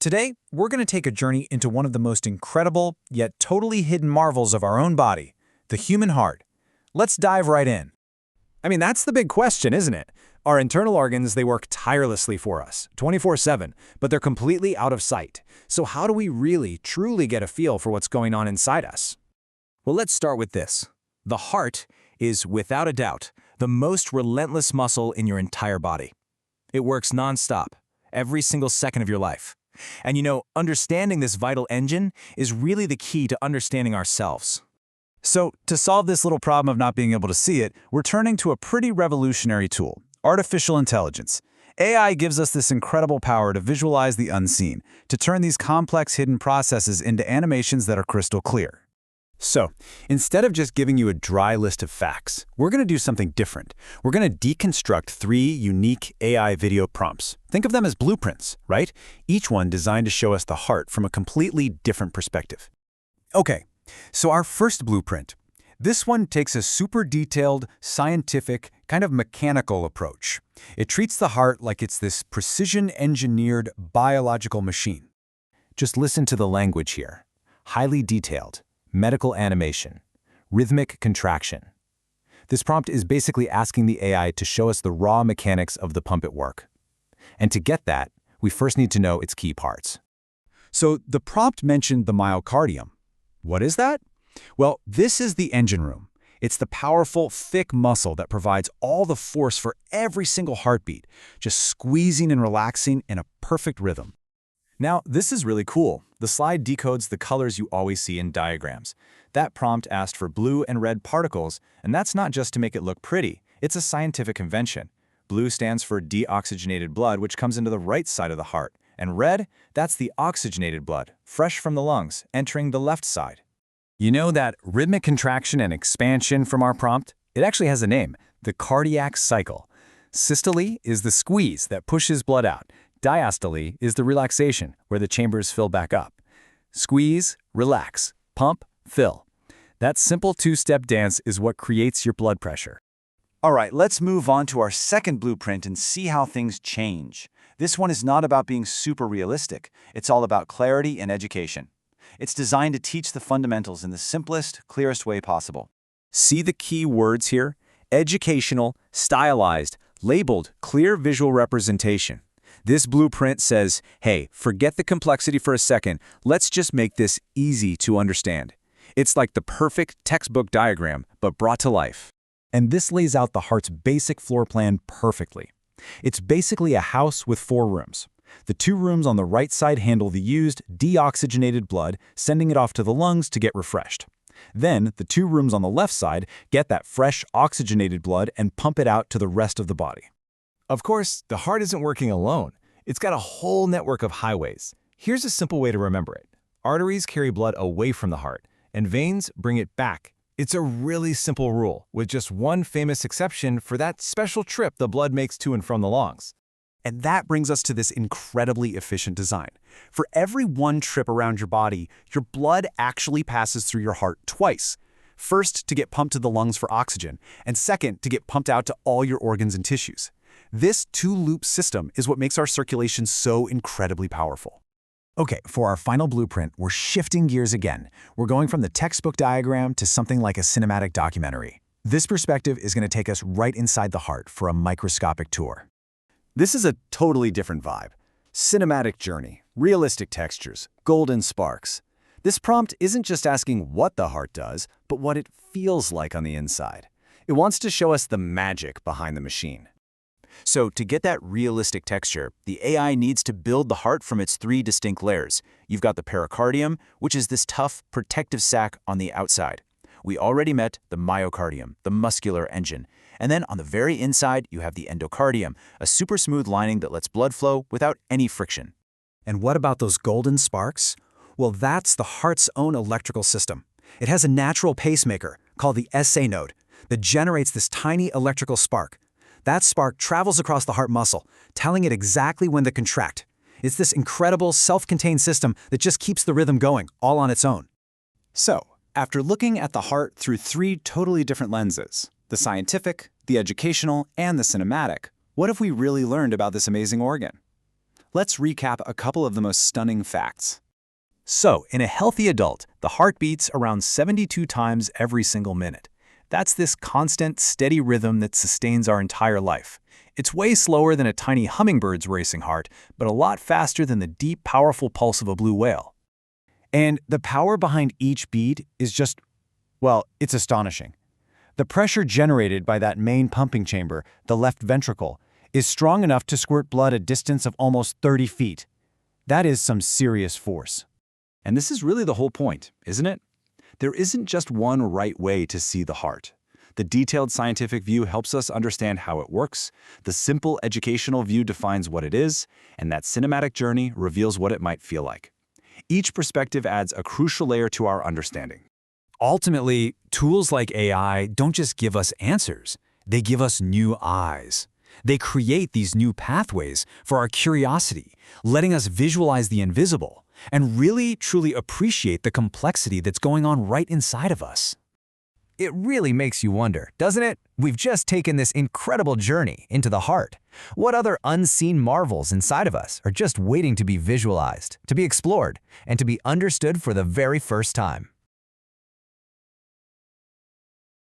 Today, we're going to take a journey into one of the most incredible, yet totally hidden marvels of our own body, the human heart. Let's dive right in. That's the big question, isn't it? Our internal organs, they work tirelessly for us, 24/7, but they're completely out of sight. So how do we really, truly get a feel for what's going on inside us? Well, let's start with this. The heart is, without a doubt, the most relentless muscle in your entire body. It works nonstop, every single second of your life. And understanding this vital engine is really the key to understanding ourselves. So, to solve this little problem of not being able to see it, we're turning to a pretty revolutionary tool, artificial intelligence. AI gives us this incredible power to visualize the unseen, to turn these complex hidden processes into animations that are crystal clear. So, instead of just giving you a dry list of facts, we're going to do something different. We're going to deconstruct 3 unique AI video prompts. Think of them as blueprints, right? Each one designed to show us the heart from a completely different perspective. Okay, so our first blueprint. This one takes a super detailed, scientific, kind of mechanical approach. It treats the heart like it's this precision-engineered biological machine. Just listen to the language here. Highly detailed. Medical animation, rhythmic contraction. This prompt is basically asking the AI to show us the raw mechanics of the pump at work. And to get that, we first need to know its key parts. So the prompt mentioned the myocardium. What is that? Well, this is the engine room. It's the powerful, thick muscle that provides all the force for every single heartbeat, just squeezing and relaxing in a perfect rhythm. Now, this is really cool. The slide decodes the colors you always see in diagrams. That prompt asked for blue and red particles, and that's not just to make it look pretty. It's a scientific convention. Blue stands for deoxygenated blood, which comes into the right side of the heart. And red, that's the oxygenated blood, fresh from the lungs, entering the left side. You know that rhythmic contraction and expansion from our prompt? It actually has a name, the cardiac cycle. Systole is the squeeze that pushes blood out. Diastole is the relaxation, where the chambers fill back up. Squeeze, relax, pump, fill. That simple 2-step dance is what creates your blood pressure. All right, let's move on to our second blueprint and see how things change. This one is not about being super realistic. It's all about clarity and education. It's designed to teach the fundamentals in the simplest, clearest way possible. See the key words here? Educational, stylized, labeled, clear visual representation. This blueprint says, hey, forget the complexity for a second. Let's just make this easy to understand. It's like the perfect textbook diagram, but brought to life. And this lays out the heart's basic floor plan perfectly. It's basically a house with 4 rooms. The 2 rooms on the right side handle the used, deoxygenated blood, sending it off to the lungs to get refreshed. Then, the 2 rooms on the left side get that fresh, oxygenated blood and pump it out to the rest of the body. Of course, the heart isn't working alone. It's got a whole network of highways. Here's a simple way to remember it. Arteries carry blood away from the heart, and veins bring it back. It's a really simple rule, with just one famous exception for that special trip the blood makes to and from the lungs. And that brings us to this incredibly efficient design. For every 1 trip around your body, your blood actually passes through your heart twice. First, to get pumped to the lungs for oxygen, and second, to get pumped out to all your organs and tissues. This 2-loop system is what makes our circulation so incredibly powerful. Okay, for our final blueprint, we're shifting gears again. We're going from the textbook diagram to something like a cinematic documentary. This perspective is going to take us right inside the heart for a microscopic tour. This is a totally different vibe. Cinematic journey, realistic textures, golden sparks. This prompt isn't just asking what the heart does, but what it feels like on the inside. It wants to show us the magic behind the machine. So to get that realistic texture, the AI needs to build the heart from its 3 distinct layers. You've got the pericardium, which is this tough, protective sac on the outside. We already met the myocardium, the muscular engine. And then on the very inside, you have the endocardium, a super smooth lining that lets blood flow without any friction. And what about those golden sparks? Well, that's the heart's own electrical system. It has a natural pacemaker, called the SA node, that generates this tiny electrical spark. That spark travels across the heart muscle, telling it exactly when to contract. It's this incredible, self-contained system that just keeps the rhythm going, all on its own. So, after looking at the heart through 3 totally different lenses, the scientific, the educational, and the cinematic, what have we really learned about this amazing organ? Let's recap a couple of the most stunning facts. So, in a healthy adult, the heart beats around 72 times every single minute. That's this constant, steady rhythm that sustains our entire life. It's way slower than a tiny hummingbird's racing heart, but a lot faster than the deep, powerful pulse of a blue whale. And the power behind each beat is just, well, it's astonishing. The pressure generated by that main pumping chamber, the left ventricle, is strong enough to squirt blood a distance of almost 30 feet. That is some serious force. And this is really the whole point, isn't it? There isn't just one right way to see the heart. The detailed scientific view helps us understand how it works, the simple educational view defines what it is, and that cinematic journey reveals what it might feel like. Each perspective adds a crucial layer to our understanding. Ultimately, tools like AI don't just give us answers, they give us new eyes. They create these new pathways for our curiosity, letting us visualize the invisible and really, truly appreciate the complexity that's going on right inside of us. It really makes you wonder, doesn't it? We've just taken this incredible journey into the heart. What other unseen marvels inside of us are just waiting to be visualized, to be explored, and to be understood for the very first time?